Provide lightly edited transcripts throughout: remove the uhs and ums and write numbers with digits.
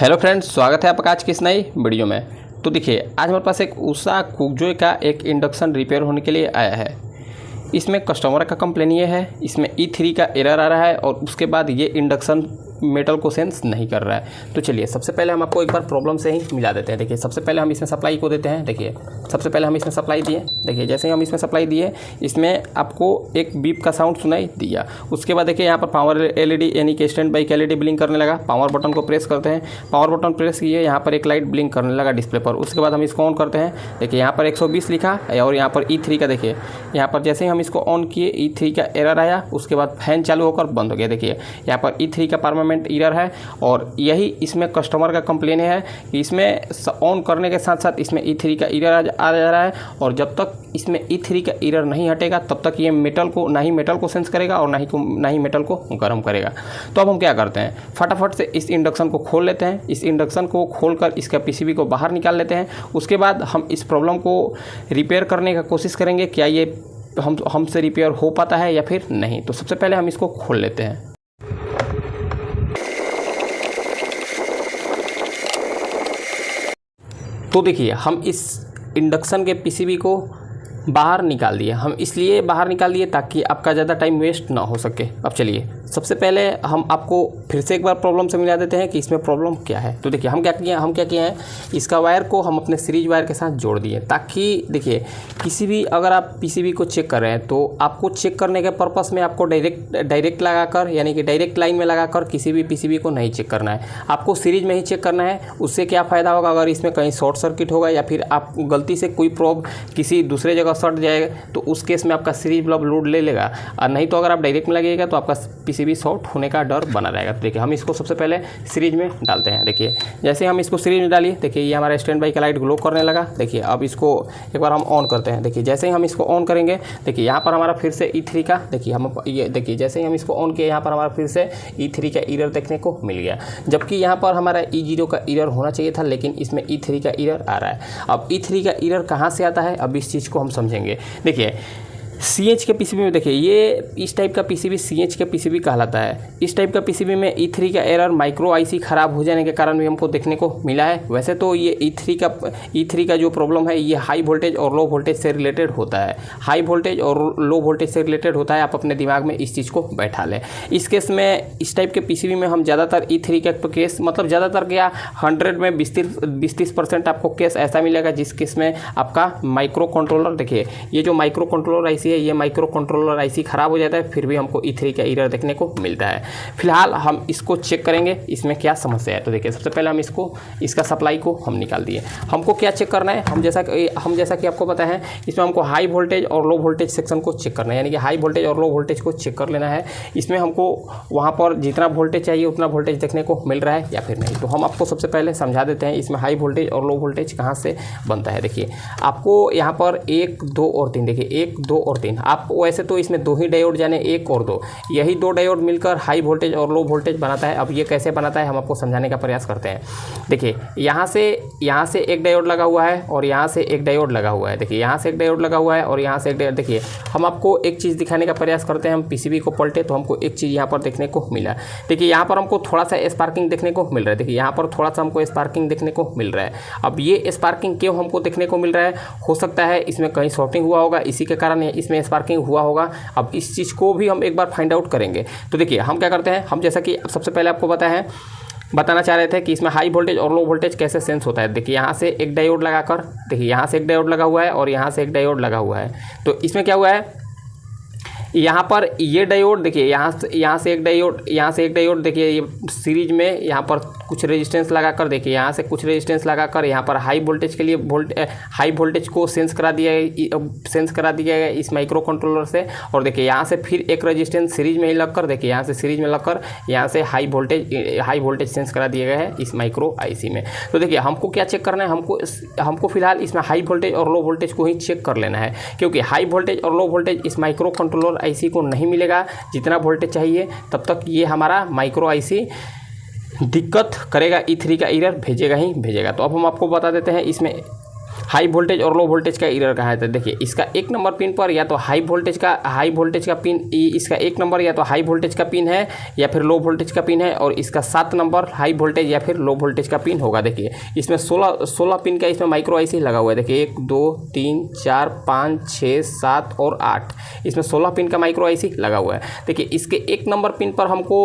Hello friends, स्वागत है आपका आज की इस नई वीडियो में। तो देखिए, आज हमारे पास एक उषा कुकजॉय का एक इंडक्शन रिपेयर होने के लिए आया है। इसमें कस्टमर का कंप्लेन ये है, इसमें E3 का एरर आ रहा है और उसके बाद ये इंडक्शन मेटल को सेंस नहीं कर रहा है। तो चलिए, सबसे पहले हम आपको एक बार प्रॉब्लम से ही मिला देते हैं। देखिए, सबसे पहले हम इसमें सप्लाई को देते हैं। देखिए, सबसे पहले हम इसमें सप्लाई दिए। देखिए, जैसे ही हम इसमें सप्लाई दिए, इसमें आपको एक बीप का साउंड सुनाई दिया। उसके बाद देखिए, यहाँ पर पावर LED यानी कि स्टैंड बाई LED ब्लिंक करने लगा। पावर बटन को प्रेस करते हैं, पावर बटन प्रेस किए, यहाँ पर एक लाइट ब्लिंक करने लगा डिस्प्ले पर। उसके बाद हम इसको ऑन करते हैं। देखिए, यहाँ पर 120 लिखा है और यहाँ पर E3 का देखिए, यहाँ पर जैसे ही हम इसको ऑन किए E3 का एरर आया। उसके बाद फैन चालू होकर बंद हो गया। देखिए, यहाँ पर E3 का परमानेंट एरर है और यही इसमें कस्टमर का कंप्लेन है कि इसमें ऑन करने के साथ साथ इसमें E3 का एरर आ जा रहा है और जब तक इसमें E3 का एरर नहीं हटेगा तब तक ये मेटल को ना ही मेटल को सेंस करेगा और ना ही मेटल को गर्म करेगा। तो अब हम क्या करते हैं, फटाफट से इस इंडक्शन को खोल लेते हैं। इस इंडक्शन को खोलकर इसका PCB को बाहर निकाल लेते हैं। उसके बाद हम इस प्रॉब्लम को रिपेयर करने का कोशिश करेंगे, क्या ये हमसे रिपेयर हो पाता है या फिर नहीं। तो सबसे पहले हम इसको खोल लेते हैं। तो देखिए, हम इस इंडक्शन के PCB को बाहर निकाल दिए। हम इसलिए बाहर निकाल दिए ताकि आपका ज़्यादा टाइम वेस्ट ना हो सके। अब चलिए, सबसे पहले हम आपको फिर से एक बार प्रॉब्लम से मिला देते हैं कि इसमें प्रॉब्लम क्या है। तो देखिए, हम क्या किए हैं, इसका वायर को हम अपने सीरीज वायर के साथ जोड़ दिए ताकि देखिए, किसी भी अगर आप PCB को चेक कर रहे हैं तो आपको चेक करने के पर्पस में आपको डायरेक्ट लगाकर यानी कि डायरेक्ट लाइन में लगाकर किसी भी PCB को नहीं चेक करना है, आपको सीरीज में ही चेक करना है। उससे क्या फ़ायदा होगा, अगर इसमें कहीं शॉर्ट सर्किट होगा या फिर आप गलती से कोई प्रोब किसी दूसरे जगह सट जाएगा तो उस केस में आपका सीरीज बल्ब लोड ले लेगा, और नहीं तो अगर आप डायरेक्ट में लगेगा तो आपका PCB शॉर्ट होने का डर बना रहेगा। तो देखिए, हम इसको सबसे पहले सीरीज में डालते हैं। देखिए, जैसे हम इसको सीरीज में डालिए, देखिए ये हमारा स्टैंड बाई का लाइट ग्लो करने लगा। देखिए, अब इसको एक बार हम ऑन करते हैं। देखिए, जैसे ही हम इसको ऑन करेंगे, देखिए यहाँ पर हमारा फिर से E3 का देखिए हम ये देखिए, जैसे ही हम इसको ऑन किए, यहाँ पर हमारा फिर से E3 का एरर देखने को मिल गया, जबकि यहाँ पर हमारा E0 का एरर होना चाहिए था, लेकिन इसमें E3 का एरर आ रहा है। अब E3 का एरर कहाँ से आता है, अब इस चीज़ को हम समझेंगे। देखिए, CH के PCB में देखिए, ये इस टाइप का PCB CH के PCB कहलाता है। इस टाइप का PCB में E3 का एरर माइक्रो IC ख़राब हो जाने के कारण भी हमको देखने को मिला है। वैसे तो ये E3 का जो प्रॉब्लम है, ये हाई वोल्टेज और लो वोल्टेज से रिलेटेड होता है। हाई वोल्टेज और लो वोल्टेज से रिलेटेड होता है। आप अपने दिमाग में इस चीज़ को बैठा लें। इस केस में, इस टाइप के PCB में हम ज़्यादातर E3 का केस, मतलब ज़्यादातर क्या 100 में 20-30% आपको केस ऐसा मिलेगा जिस केस में आपका माइक्रो कंट्रोलर, देखिए ये जो माइक्रो कंट्रोलर IC, ये माइक्रो कंट्रोलर IC ख़राब हो जाता है, फिर भी हमको E3 का एरर देखने को मिलता है। फिलहाल हम इसको चेक करेंगे इसमें क्या समस्या है। तो देखिए, सबसे पहले हम इसका सप्लाई को हम निकाल दिए। हमको क्या चेक करना है, हम जैसा कि आपको पता है, इसमें हमको हाई वोल्टेज और लो वोल्टेज सेक्शन को चेक करना है, यानी कि हाई वोल्टेज और लो वोल्टेज को चेक कर लेना है। इसमें हमको वहाँ पर जितना वोल्टेज चाहिए उतना वोल्टेज देखने को मिल रहा है या फिर नहीं। तो हम आपको सबसे पहले समझा देते हैं इसमें हाई वोल्टेज और लो वोल्टेज कहाँ से बनता है। देखिए, आपको यहाँ पर 1, 2 और 3, देखिए 1, 2 और 3, आप वैसे तो इसमें 2 ही डायोड जाने 1 और 2, यही 2 डायोड मिलकर हाई वोल्टेज और लो वोल्टेज बनाता है। अब ये कैसे बनाता है, हम आपको समझाने का प्रयास करते हैं। देखिए, यहाँ से एक डायोड लगा हुआ है और यहाँ से एक डायोड लगा हुआ है। देखिए, यहाँ से एक डायोड लगा हुआ है और यहाँ से एक डायोड। देखिए, हम आपको एक चीज़ दिखाने का प्रयास करते हैं। हम PCB को पलटे तो हमको एक चीज़ यहाँ पर देखने को मिला। देखिए, यहाँ पर हमको थोड़ा सा स्पार्किंग देखने को मिल रहा है। देखिए, यहाँ पर थोड़ा सा हमको स्पार्किंग देखने को मिल रहा है। अब ये स्पार्किंग क्यों हमको देखने को मिल रहा है, हो सकता है इसमें कहीं शॉर्टिंग हुआ होगा, इसी के कारण इसमें स्पार्किंग हुआ होगा। अब इस चीज़ को भी हम एक बार फाइंड आउट करेंगे। तो देखिए, हम क्या करते हैं, हम जैसा कि सबसे पहले आपको बताना चाह रहे थे कि इसमें हाई वोल्टेज और लो वोल्टेज कैसे सेंस होता है। देखिए, यहाँ से एक डायोड लगाकर, देखिए यहाँ से एक डायोड लगा हुआ है और यहाँ से एक डायोड लगा हुआ है। तो इसमें क्या हुआ है, यहाँ पर ये डायोड देखिए, यहाँ से एक डायोड देखिए, ये सीरीज में यहाँ पर कुछ रेजिस्टेंस लगाकर, देखिए यहाँ से कुछ रेजिस्टेंस लगाकर यहाँ पर हाई वोल्टेज के लिए हाई वोल्टेज को सेंस करा दिया गया इस माइक्रो कंट्रोलर से। और देखिए, यहाँ से फिर एक रेजिस्टेंस सीरीज में ही लगकर, देखिए यहाँ से सीरीज में लगकर यहाँ से हाई वोल्टेज सेंस करा दिया गया है इस माइक्रो IC में। तो देखिए, हमको क्या चेक करना है, हमको फिलहाल इसमें हाई वोल्टेज और लो वोल्टेज को ही चेक कर लेना है, क्योंकि हाई वोल्टेज और लो वोल्टेज इस माइक्रो कंट्रोलर IC को नहीं मिलेगा जितना वोल्टेज चाहिए, तब तक ये हमारा माइक्रो IC दिक्कत करेगा, E3 का एरर भेजेगा ही भेजेगा। तो अब हम आपको बता देते हैं इसमें हाई वोल्टेज और लो वोल्टेज का एरर कहाँ है। तो देखिए इसका 1 नंबर पिन पर या तो हाई वोल्टेज का पिन, इसका 1 नंबर या तो हाई वोल्टेज का पिन है या फिर लो वोल्टेज का पिन है, और इसका 7 नंबर हाई वोल्टेज या फिर लो वोल्टेज का पिन होगा। देखिए इसमें 16 पिन का इसमें माइक्रो आईसी लगा हुआ है। देखिए 1 2 3 4 5 6 7 और 8, इसमें 16 पिन का माइक्रो आईसी लगा हुआ है। देखिए इसके 1 नंबर पिन पर हमको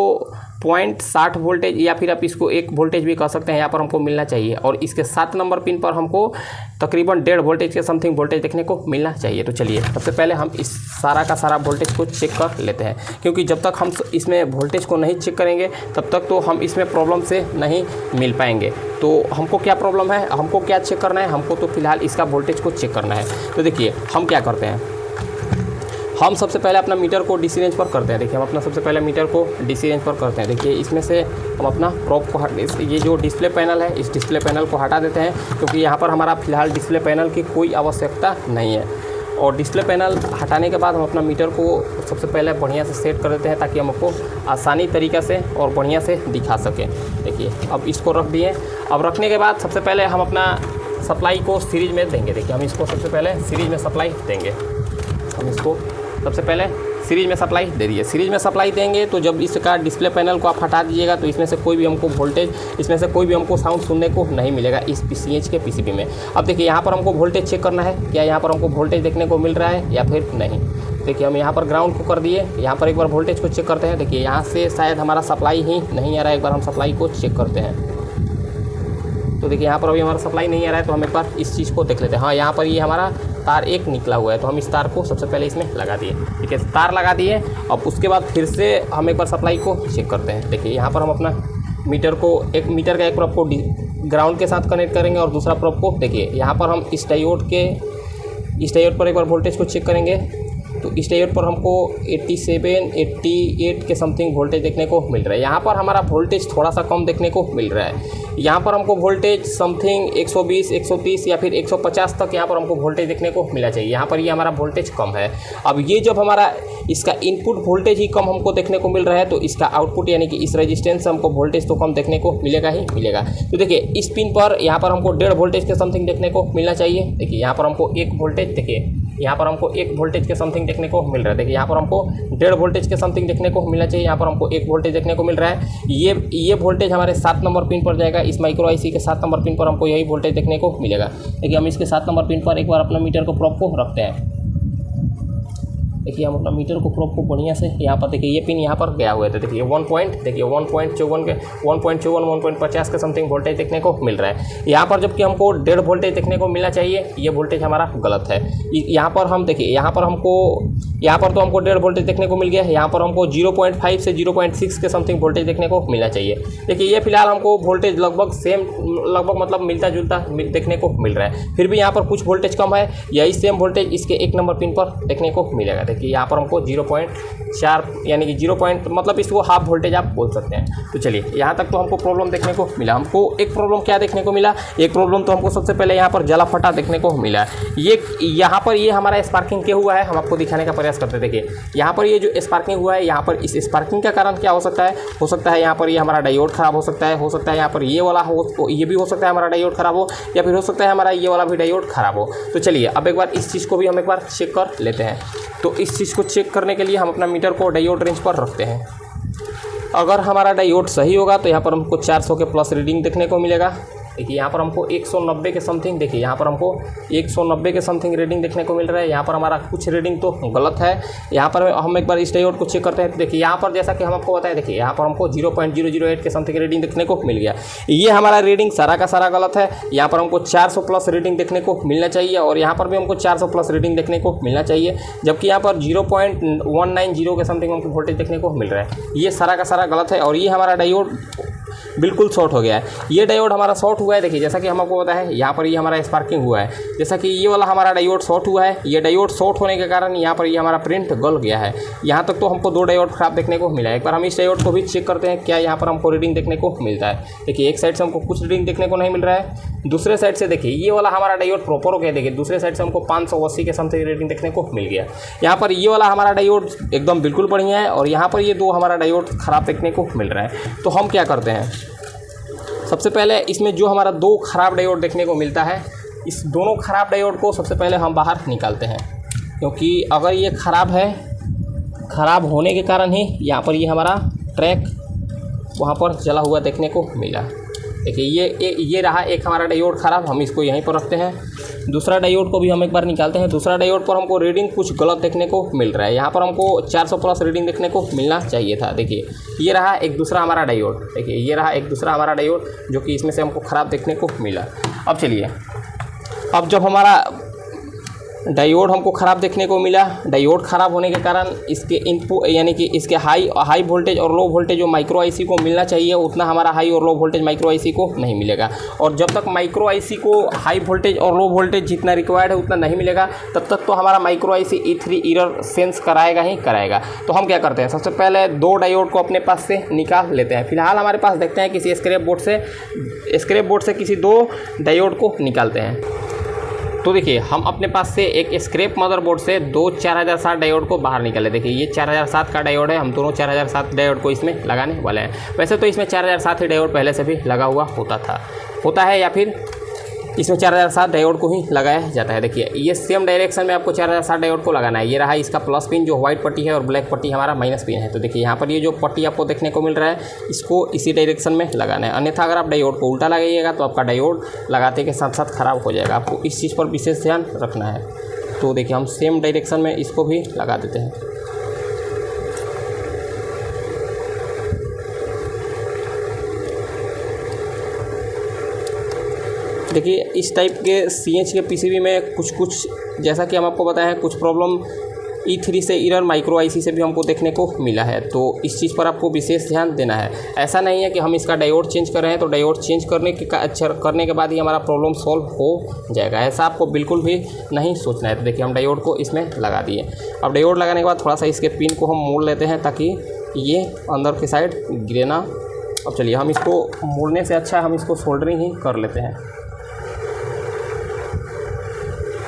0.60 वोल्टेज या फिर आप इसको 1 वोल्टेज भी कह सकते हैं, यहाँ पर हमको मिलना चाहिए, और इसके 7 नंबर पिन पर हमको तकरीबन 1.5 वोल्टेज के समथिंग वोल्टेज देखने को मिलना चाहिए। तो चलिए सबसे पहले हम इस सारा का सारा वोल्टेज को चेक कर लेते हैं, क्योंकि जब तक हम इसमें वोल्टेज को नहीं चेक करेंगे तब तक तो हम इसमें प्रॉब्लम से नहीं मिल पाएंगे। तो हमको क्या प्रॉब्लम है, हमको क्या चेक करना है, हमको तो फिलहाल इसका वोल्टेज को चेक करना है। तो देखिए हम क्या करते हैं, हम सबसे पहले अपना मीटर को डीसी रेंज पर करते हैं। देखिए हम अपना सबसे पहले मीटर को डीसी रेंज पर करते हैं। देखिए इसमें से हम अपना प्रोब को ये जो डिस्प्ले पैनल है, इस डिस्प्ले पैनल को हटा देते हैं, क्योंकि यहाँ पर हमारा फिलहाल डिस्प्ले पैनल की कोई आवश्यकता नहीं है। और डिस्प्ले पैनल हटाने के बाद हम अपना मीटर को सबसे पहले बढ़िया से सेट कर देते हैं, ताकि हमको आसानी तरीक़ा से और बढ़िया से दिखा सकें। देखिए अब इसको रख दिए। अब रखने के बाद सबसे पहले हम अपना सप्लाई को सीरीज में देंगे। देखिए हम इसको सबसे पहले सीरीज में सप्लाई देंगे। हम इसको सबसे पहले सीरीज में सप्लाई दे दिए। सीरीज में सप्लाई देंगे तो जब इसका डिस्प्ले पैनल को आप हटा दीजिएगा तो इसमें से कोई भी हमको वोल्टेज, इसमें से कोई भी हमको साउंड सुनने को नहीं मिलेगा इस PCH के PCB में। अब देखिए यहाँ पर हमको वोल्टेज चेक करना है, क्या यहाँ पर हमको वोल्टेज देखने को मिल रहा है या फिर नहीं। देखिए हम यहाँ पर ग्राउंड को कर दिए, यहाँ पर एक बार वोल्टेज को चेक करते हैं। देखिए यहाँ से शायद हमारा सप्लाई ही नहीं आ रहा है, एक बार हम सप्लाई को चेक करते हैं। तो देखिए यहाँ पर अभी हमारा सप्लाई नहीं आ रहा है, तो हम एक बार इस चीज़ को देख लेते हैं। हाँ यहाँ पर ये हमारा तार एक निकला हुआ है, तो हम इस तार को सबसे पहले इसमें लगा दिए। ठीक है, तार लगा दिए। अब उसके बाद फिर से हम एक बार सप्लाई को चेक करते हैं। देखिए यहाँ पर हम अपना मीटर को, एक मीटर का एक प्रोब को ग्राउंड के साथ कनेक्ट करेंगे और दूसरा प्रोब को, देखिए यहाँ पर हम इस डायोड पर एक बार वोल्टेज को चेक करेंगे। तो इस डायोड पर हमको 87, 88 के समथिंग वोल्टेज देखने को मिल रहा है। यहाँ पर हमारा वोल्टेज थोड़ा सा कम देखने को मिल रहा है। यहाँ पर हमको वोल्टेज समथिंग 120, 130 या फिर 150 तक यहाँ पर हमको वोल्टेज देखने को मिला चाहिए। यहाँ पर ये हमारा वोल्टेज कम है। अब ये जब हमारा इसका इनपुट वोल्टेज ही कम हमको देखने को मिल रहा है, तो इसका आउटपुट यानी कि इस रेजिस्टेंस से हमको वोल्टेज तो कम देखने को मिलेगा ही मिलेगा। तो देखिए इस पिन पर यहाँ पर हमको 1.5 वोल्टेज के समथिंग देखने को मिलना चाहिए। देखिए यहाँ पर हमको 1 वोल्टेज, देखिए यहाँ पर हमको 1 वोल्टेज के समथिंग देखने को मिल रहा है। देखिए यहाँ पर हमको 1.5 वोल्टेज के समथिंग देखने को मिलना चाहिए। यहाँ पर हमको 1 वोल्टेज देखने को मिल रहा है। ये वोल्टेज हमारे 7 नंबर पिन पर जाएगा। इस माइक्रो आईसी के 7 नंबर पिन पर हमको यही वोल्टेज देखने को मिलेगा। देखिए हम इसके 7 नंबर पिन पर एक बार अपना मीटर को प्रोब को रखते हैं। देखिए हम अपना मीटर को प्रोब को बढ़िया से यहाँ पर, देखिए ये पिन यहाँ पर गया हुआ है। तो देखिए 1.54 के 1.50 के समथिंग वोल्टेज देखने को मिल रहा है। यहाँ पर जबकि हमको 1.5 वोल्टेज देखने को मिलना चाहिए, ये वोल्टेज हमारा गलत है। यहाँ पर हम देखिए यहाँ पर तो हमको 1.5 वोल्टेज देखने को मिल गया है। यहाँ पर हमको 0.5 से 0.6 के समथिंग वोल्टेज देखने को मिलना चाहिए। देखिए ये फिलहाल हमको वोल्टेज लगभग मतलब मिलता जुलता देखने को मिल रहा है। फिर भी यहाँ पर कुछ वोल्टेज कम है, यही सेम वोल्टेज इसके 1 नंबर पिन पर देखने को मिलेगा। देखिए यहाँ पर हमको 0.4 यानी कि 0 मतलब इसको हाफ वोल्टेज आप बोल सकते हैं। तो चलिए यहाँ तक तो हमको प्रॉब्लम देखने को मिला। हमको एक प्रॉब्लम क्या देखने को मिला, एक प्रॉब्लम तो हमको सबसे पहले यहाँ पर जला फटा देखने को मिला। ये यहाँ पर ये हमारा स्पार्किंग क्या हुआ है, हम आपको दिखाने का प्रयास करते हैं। देखिए यहाँ पर ये जो स्पार्किंग हुआ है, यहाँ पर इस स्पार्किंग का कारण क्या हो सकता है यहाँ पर ये हमारा डायोड खराब हो सकता है यहाँ पर ये वाला ये भी हो सकता है हमारा डायोड खराब हो, या फिर हो सकता है हमारा ये वाला भी डायोड खराब हो। तो चलिए अब एक बार इस चीज़ को भी हम एक बार चेक कर लेते हैं। तो इस चीज़ को चेक करने के लिए हम अपना मीटर को डायोड रेंज पर रखते हैं। अगर हमारा डायोड सही होगा तो यहाँ पर हमको 400 के प्लस रीडिंग देखने को मिलेगा। देखिए यहाँ पर हमको 190 के समथिंग, देखिए यहाँ पर हमको 190 के समथिंग रीडिंग देखने को मिल रहा है। यहाँ पर हमारा कुछ रीडिंग तो गलत है। यहाँ पर हम एक बार इस डायोड को चेक करते हैं। तो देखिए यहाँ पर जैसा कि हम आपको बताया, देखिए यहाँ पर हमको 0.008 के समथिंग रीडिंग देखने को मिल गया। ये हमारा रीडिंग सारा का सारा गलत है। यहाँ पर हमको 400 प्लस रीडिंग देखने को मिलना चाहिए, और यहाँ पर भी हमको 400 प्लस रीडिंग देखने को मिलना चाहिए, जबकि यहाँ पर 0.190 के समथिंग हमको वोल्टेज देखने को मिल रहा है। ये सारा का सारा गलत है, और ये हमारा डायोड बिल्कुल शॉर्ट हो गया है। ये डायोड हमारा शॉर्ट हुआ है। देखिए जैसा कि हम आपको पता है, यहाँ पर ये हमारा स्पार्किंग हुआ है। जैसा कि ये वाला हमारा डायोड शॉर्ट हुआ है, ये डायोड शॉर्ट होने के कारण यहाँ पर ये हमारा प्रिंट गल गया है। यहाँ तक तो हमको 2 डायोड खराब देखने को मिला है। एक बार हम इस डायोड को भी चेक करते हैं, क्या यहाँ पर हमको रीडिंग देखने को मिलता है। देखिए एक साइड से हमको कुछ रीडिंग देखने को नहीं मिल रहा है, दूसरे साइड से देखिए ये वाला हमारा डायोड प्रॉपर हो गया। देखिए दूसरे साइड से हमको 580 के समथिंग रीडिंग देखने को मिल गया। यहाँ पर ये वाला हमारा डायोड एकदम बिल्कुल बढ़िया है, और यहाँ पर ये 2 हमारा डायोड खराब देखने को मिल रहा है। तो हम क्या करते हैं, सबसे पहले इसमें जो हमारा 2 खराब डायोड देखने को मिलता है, इस दोनों ख़राब डायोड को सबसे पहले हम बाहर निकालते हैं, क्योंकि अगर ये ख़राब है, ख़राब होने के कारण ही यहाँ पर ये हमारा ट्रैक वहाँ पर जला हुआ देखने को मिला। देखिए ये रहा एक हमारा डायोड ख़राब, हम इसको यहीं पर रखते हैं। दूसरा डायोड को भी हम एक बार निकालते हैं। दूसरा डायोड पर हमको रीडिंग कुछ गलत देखने को मिल रहा है। यहाँ पर हमको 400 प्लस रीडिंग देखने को मिलना चाहिए था। देखिए ये रहा एक दूसरा हमारा डायोड, देखिए ये रहा एक दूसरा हमारा डायोड जो कि इसमें से हमको ख़राब देखने को मिला। अब चलिए, अब जब हमारा डायोड हमको ख़राब देखने को मिला, डायोड ख़राब होने के कारण इसके इनपुट यानी कि इसके हाई वोल्टेज और लो वोल्टेज जो माइक्रो आईसी को मिलना चाहिए उतना हमारा हाई और लो वोल्टेज माइक्रो आईसी को नहीं मिलेगा। और जब तक माइक्रो आईसी को हाई वोल्टेज और लो वोल्टेज जितना रिक्वायर्ड है उतना नहीं मिलेगा, तब तक तो हमारा micro IC E3 error sense कराएगा ही कराएगा। तो हम क्या करते हैं, सबसे पहले 2 डायोड को अपने पास से निकाल लेते हैं। फिलहाल हमारे पास देखते हैं किसी स्क्रैप बोर्ड से किसी 2 डायोड को निकालते हैं। तो देखिए हम अपने पास से एक स्क्रैप मदरबोर्ड से 2 4007 डायोड को बाहर निकाले। देखिए ये 4007 का डायोड है, हम दोनों 4007 डायोड को इसमें लगाने वाले हैं। वैसे तो इसमें 4007 ही डायोड पहले से भी लगा हुआ होता है या फिर इसमें 4007 डायोड को ही लगाया जाता है। देखिए ये सेम डायरेक्शन में आपको 4007 डायोड को लगाना है। ये रहा इसका प्लस पिन जो व्हाइट पट्टी है और ब्लैक पट्टी हमारा माइनस पिन है। तो देखिए यहाँ पर ये जो पट्टी आपको देखने को मिल रहा है इसको इसी डायरेक्शन में लगाना है, अन्यथा अगर आप डायोड को उल्टा लगाइएगा तो आपका डायोड लगाते के साथ साथ ख़राब हो जाएगा। आपको इस चीज़ पर विशेष ध्यान रखना है। तो देखिए हम सेम डायरेक्शन में इसको भी लगा देते हैं। देखिए इस टाइप के CH के PCB में कुछ जैसा कि हम आपको बताएं हैं, कुछ प्रॉब्लम E3 से एरर माइक्रो आईसी से भी हमको देखने को मिला है। तो इस चीज़ पर आपको विशेष ध्यान देना है। ऐसा नहीं है कि हम इसका डायोड चेंज कर रहे हैं तो डायोड चेंज करने के बाद ही हमारा प्रॉब्लम सॉल्व हो जाएगा, ऐसा आपको बिल्कुल भी नहीं सोचना है। तो देखिए हम डायोड को इसमें लगा दिए। अब डायोड लगाने के बाद थोड़ा सा इसके पिन को हम मोड़ लेते हैं ताकि ये अंदर की साइड गिरे ना। अब चलिए हम इसको मोड़ने से अच्छा हम इसको सोल्डरिंग ही कर लेते हैं।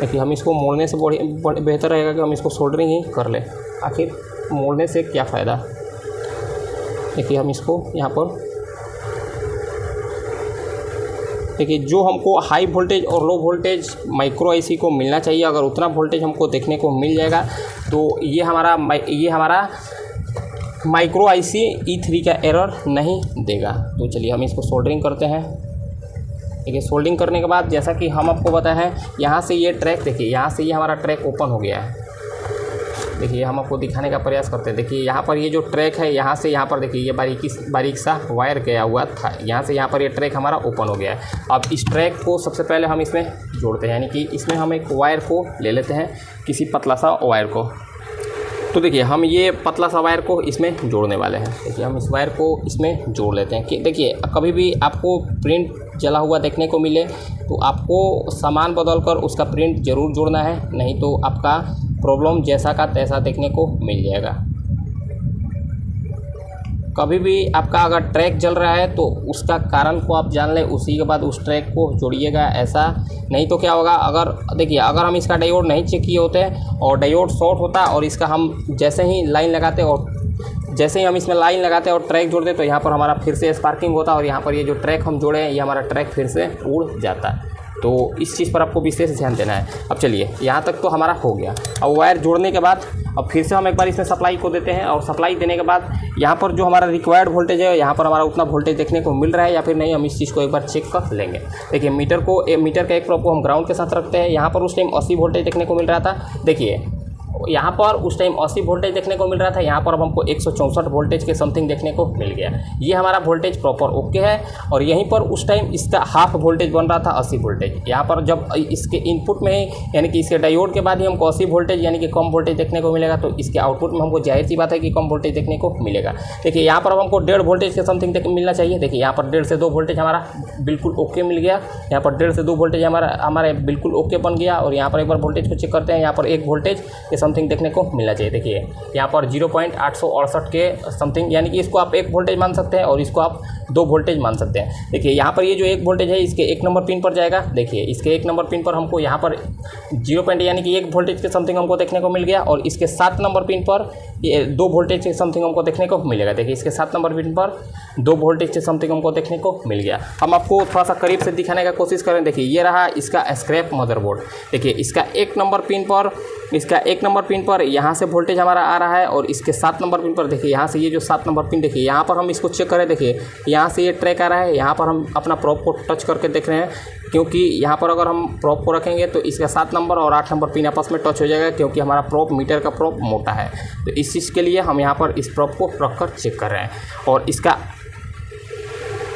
देखिए हम इसको मोड़ने से बेहतर रहेगा कि हम इसको सोल्डरिंग ही कर लें। आखिर मोड़ने से क्या फ़ायदा। देखिए हम इसको यहाँ पर देखिए जो हमको हाई वोल्टेज और लो वोल्टेज माइक्रो आईसी को मिलना चाहिए, अगर उतना वोल्टेज हमको देखने को मिल जाएगा तो ये हमारा माइक्रो आईसी E3 का एरर नहीं देगा। तो चलिए हम इसको सोल्डरिंग करते हैं। देखिए सोल्डिंग करने के बाद जैसा कि हम आपको बताए हैं, यहाँ से ये ट्रैक देखिए, यहाँ से ये हमारा ट्रैक ओपन हो गया है। देखिए हम आपको दिखाने का प्रयास करते हैं। देखिए यहाँ पर ये जो ट्रैक है, यहाँ से यहाँ पर देखिए ये बारीक सा वायर गया हुआ था, यहाँ से यहाँ पर ये ट्रैक हमारा ओपन हो गया है। अब इस ट्रैक को सबसे पहले हम इसमें जोड़ते हैं, यानी कि इसमें हम एक वायर को ले लेते हैं, किसी पतला सा वायर को। तो देखिए हम ये पतला सा वायर को इसमें जोड़ने वाले हैं। देखिए हम इस वायर को इसमें जोड़ लेते हैं कि देखिए कभी भी आपको प्रिंट जला हुआ देखने को मिले तो आपको सामान बदल कर उसका प्रिंट ज़रूर जोड़ना है, नहीं तो आपका प्रॉब्लम जैसा का तैसा देखने को मिल जाएगा। कभी भी आपका अगर ट्रैक जल रहा है तो उसका कारण को आप जान लें, उसी के बाद उस ट्रैक को जोड़िएगा। ऐसा नहीं तो क्या होगा, अगर हम इसका डायोड नहीं चेक किए होते और डायोड शॉर्ट होता और इसका हम जैसे ही हम इसमें लाइन लगाते और ट्रैक जोड़ते तो यहाँ पर हमारा फिर से स्पार्किंग होता और यहाँ पर ये जो ट्रैक हम जोड़े हैं ये हमारा ट्रैक फिर से उड़ जाता। तो इस चीज़ पर आपको विशेष ध्यान देना है। अब चलिए यहाँ तक तो हमारा हो गया। अब वायर जोड़ने के बाद अब फिर से हम एक बार इसमें सप्लाई को देते हैं और सप्लाई देने के बाद यहाँ पर जो हमारा रिक्वायर्ड वोल्टेज है, यहाँ पर हमारा उतना वोल्टेज देखने को मिल रहा है या फिर नहीं, हम इस चीज़ को एक बार चेक कर लेंगे। देखिए मीटर का एक प्रोब को हम ग्राउंड के साथ रखते हैं। यहाँ पर उस टाइम 80 वोल्टेज देखने को मिल रहा था। देखिए यहाँ पर उस टाइम 80 वोल्टेज देखने को मिल रहा था, यहाँ पर अब हमको 164 वोल्टेज के समथिंग देखने को मिल गया। ये हमारा वोल्टेज प्रॉपर ओके है। और यहीं पर उस टाइम इसका हाफ वोल्टेज बन रहा था 80 वोल्टेज। यहाँ पर जब इसके इनपुट में ही यानी कि इसके डायोड के बाद ही हमको 80 वोल्टेज यानी कि कम वोल्टेज देखने को मिलेगा, तो इसके आउटपुट में हमको जाहिर सी बात है कि कम वोल्टेज देखने को मिलेगा। देखिए यहाँ पर अब हमको 1.5 वोल्टेज के समथिंग मिलना चाहिए। देखिए यहाँ पर 1.5 से 2 वोल्टेज हमारा बिल्कुल ओके मिल गया। यहाँ पर 1.5 से 2 वोल्टेज हमारे बिल्कुल ओके बन गया। और यहाँ पर एक बार वोल्टेज को चेक करते हैं, यहाँ पर 1 वोल्टेज के समथिंग देखने को मिलना चाहिए। देखिए यहाँ पर 0.868 के समथिंग, यानी कि इसको आप 1 वोल्टेज मान सकते हैं और इसको आप 2 वोल्टेज मान सकते हैं। देखिए यहाँ पर ये जो 1 वोल्टेज है इसके 1 नंबर पिन पर जाएगा। देखिए इसके 1 नंबर पिन पर हमको यहाँ पर 0 यानी कि 1 वोल्टेज के समथिंग हमको देखने को मिल गया, और इसके 7 नंबर पिन पर ये 2 वोल्टेज के समथिंग हमको देखने को मिलेगा। देखिए इसके 7 नंबर पिन पर 2 वोल्टेज के समथिंग हमको देखने को मिल गया। हम आपको थोड़ा सा करीब से दिखाने का कोशिश करें। देखिए ये रहा इसका स्क्रैप मदरबोर्ड। देखिए इसका 1 नंबर पिन पर यहाँ से वोल्टेज हमारा आ रहा है, और इसके 7 नंबर पिन पर देखिए यहाँ से ये जो 7 नंबर पिन, देखिए यहाँ पर हम इसको चेक करें। देखिए यहाँ से ये ट्रैक आ रहा है, यहाँ पर हम अपना प्रोब को टच करके देख रहे हैं, क्योंकि यहाँ पर अगर हम प्रोब को रखेंगे तो इसका 7 नंबर और 8 नंबर पिन आपस में टच हो जाएगा, क्योंकि हमारा प्रोब मीटर का प्रोब मोटा है। तो इस चीज़ के लिए हम यहाँ पर इस प्रोब को रख कर चेक कर रहे हैं। और इसका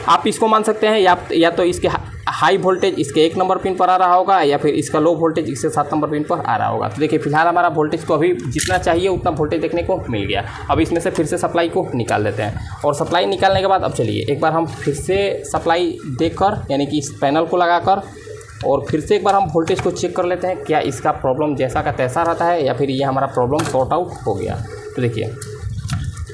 आप इसको मान सकते हैं या तो इसके हाई वोल्टेज इसके 1 नंबर पिन पर आ रहा होगा, या फिर इसका लो वोल्टेज इसके 7 नंबर पिन पर आ रहा होगा। तो देखिए फिलहाल हमारा वोल्टेज तो अभी जितना चाहिए उतना वोल्टेज देखने को मिल गया। अब इसमें से फिर से सप्लाई को निकाल देते हैं, और सप्लाई निकालने के बाद अब चलिए एक बार हम फिर से सप्लाई देकर, यानी कि इस पैनल को लगाकर, और फिर से एक बार हम वोल्टेज को चेक कर लेते हैं क्या इसका प्रॉब्लम जैसा का तैसा रहता है, या फिर ये हमारा प्रॉब्लम सॉर्ट आउट हो गया। तो देखिए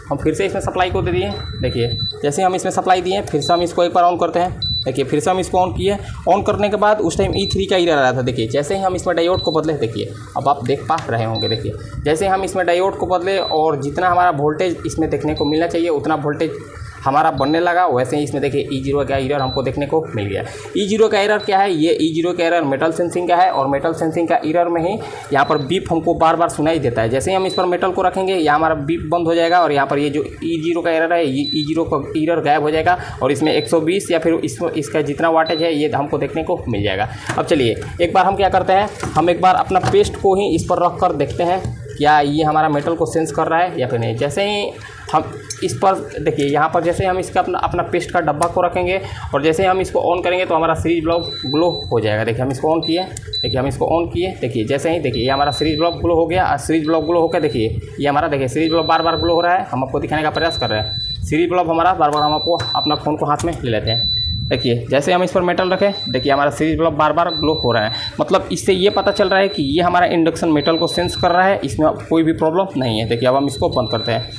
हम फिर से इसमें सप्लाई को दे दिए। देखिए जैसे हम इसमें सप्लाई दिए, फिर से हम इसको एक बार ऑन करते हैं। देखिए फिर से हम इसको ऑन किए। ऑन करने के बाद उस टाइम E3 का एरर आ रहा था। देखिए जैसे ही हम इसमें डायोड को बदले, देखिए अब आप देख पा रहे होंगे। देखिए जैसे हम इसमें डायोड को बदले और जितना हमारा वोल्टेज इसमें देखने को मिलना चाहिए उतना वोल्टेज हमारा बनने लगा, वैसे ही इसमें देखिए E0 का एरर हमको देखने को मिल गया। E0 का एरर क्या है? ये E0 का एरर मेटल सेंसिंग का है, और मेटल सेंसिंग का एरर में ही यहाँ पर बीप हमको बार बार सुनाई देता है। जैसे ही हम इस पर मेटल को रखेंगे यहाँ हमारा बीप बंद हो जाएगा, और यहाँ पर ये जो E0 का एरर है, ये E0 का एरर गायब हो जाएगा, और इसमें 120 या फिर इसका जितना वाटेज है ये हमको देखने को मिल जाएगा। अब चलिए एक बार हम क्या करते हैं, हम एक बार अपना पेस्ट को ही इस पर रख कर देखते हैं क्या ये हमारा मेटल को सेंस कर रहा है या फिर नहीं। जैसे ही हम इस पर देखिए यहाँ पर जैसे हम इसका अपना पेस्ट का डब्बा को रखेंगे और जैसे हम इसको ऑन करेंगे तो हमारा सीरीज ब्लॉक ग्लो हो जाएगा। देखिए हम इसको ऑन किए, देखिए हम इसको ऑन किए, देखिए जैसे ही देखिए ये हमारा सीरीज ब्लॉक ग्लो हो गया। सीरीज ब्लॉक ग्लो होकर देखिए ये हमारा देखिए सीरीज ब्लॉक बार बार ग्लो हो रहा है। हम आपको दिखाने का प्रयास कर रहे हैं। सीरीज ब्लॉक हमारा बार बार, हम आपको अपना फ़ोन को हाथ में ले लेते हैं। देखिए जैसे हम इस पर मेटल रखें, देखिए हमारा सीरीज ब्लॉक बार बार ग्लो हो रहा है। मतलब इससे ये पता चल रहा है कि ये हमारा इंडक्शन मेटल को सेंस कर रहा है, इसमें कोई भी प्रॉब्लम नहीं है। देखिए अब हम इसको बंद करते हैं।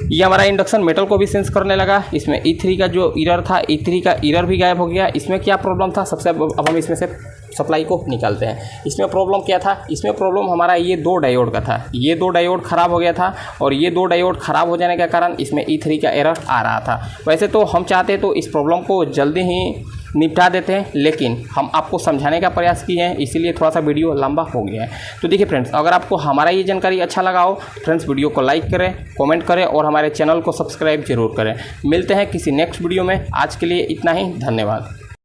ये हमारा इंडक्शन मेटल को भी सेंस करने लगा। इसमें E3 का जो एरर था, E3 का एरर भी गायब हो गया। इसमें क्या प्रॉब्लम था, सबसे अब हम इसमें से सप्लाई को निकालते हैं। इसमें प्रॉब्लम क्या था, इसमें प्रॉब्लम हमारा ये 2 डायोड का था। ये 2 डायोड ख़राब हो गया था, और ये 2 डायोड ख़राब हो जाने के कारण इसमें E3 का एरर आ रहा था। वैसे तो हम चाहते तो इस प्रॉब्लम को जल्दी ही निपटा देते हैं, लेकिन हम आपको समझाने का प्रयास किए हैं, इसीलिए थोड़ा सा वीडियो लंबा हो गया है। तो देखिए फ्रेंड्स, अगर आपको हमारा ये जानकारी अच्छा लगा हो फ्रेंड्स, वीडियो को लाइक करें, कमेंट करें और हमारे चैनल को सब्सक्राइब जरूर करें। मिलते हैं किसी नेक्स्ट वीडियो में। आज के लिए इतना ही, धन्यवाद।